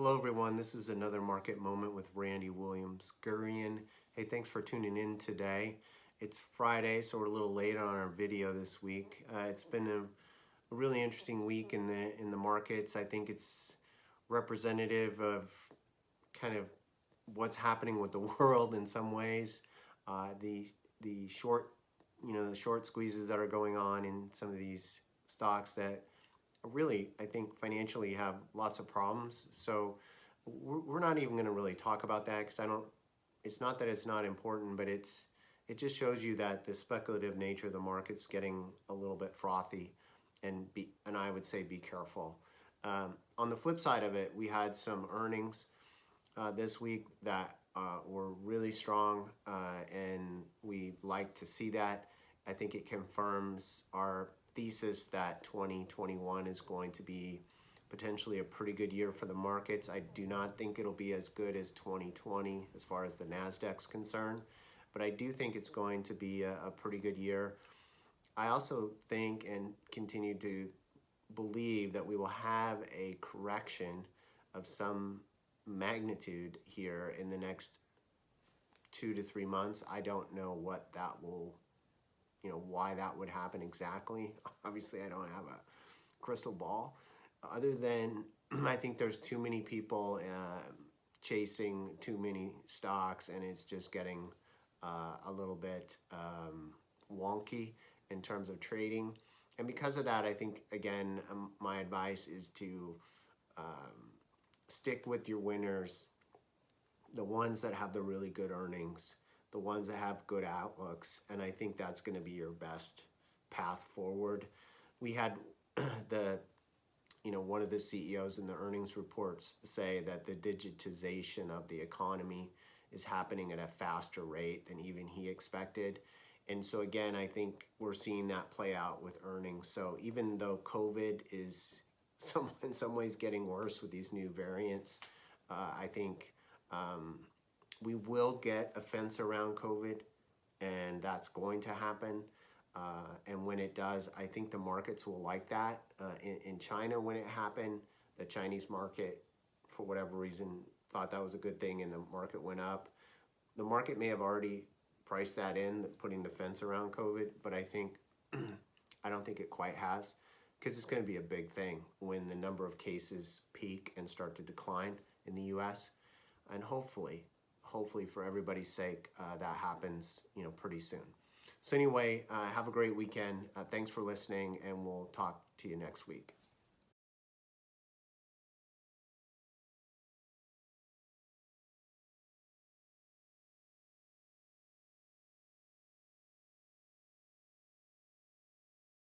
Hello, everyone. This is another market moment with Randy Williams Gurian. Hey, thanks for tuning in today. It's Friday, so we're a little late on our video this week. It's been a really interesting week in the markets. I think it's representative of kind of what's happening with the world in some ways. The short, the short squeezes that are going on in some of these stocks that really, I think financially have lots of problems. So we're not even going to really talk about that because it's not that it's not important, but it just shows you that the speculative nature of the market's getting a little bit frothy, and I would say be careful. On the flip side of it, we had some earnings this week that were really strong, and we like to see that. I think it confirms our thesis that 2021 is going to be potentially a pretty good year for the markets. I do not think it'll be as good as 2020 as far as the Nasdaq's concerned, but I do think it's going to be a pretty good year. I also think and continue to believe that we will have a correction of some magnitude here in the next 2 to 3 months. I don't know what that will, why that would happen exactly. Obviously, I don't have a crystal ball, other than I think there's too many people chasing too many stocks, and it's just getting a little bit wonky in terms of trading. And because of that, I think, again, my advice is to stick with your winners, the ones that have the really good earnings, the ones that have good outlooks, and I think that's going to be your best path forward. We had one of the CEOs in the earnings reports say that the digitization of the economy is happening at a faster rate than even he expected. And so again, I think we're seeing that play out with earnings. So even though COVID is in some ways getting worse with these new variants, I think we will get a fence around COVID, and that's going to happen. And when it does, I think the markets will like that. In China, when it happened, the Chinese market, for whatever reason, thought that was a good thing, and the market went up. The market may have already priced that in, putting the fence around COVID, but I don't think it quite has, because it's going to be a big thing when the number of cases peak and start to decline in the U.S. And hopefully for everybody's sake, that happens, pretty soon. So anyway, have a great weekend. Thanks for listening, and we'll talk to you next week.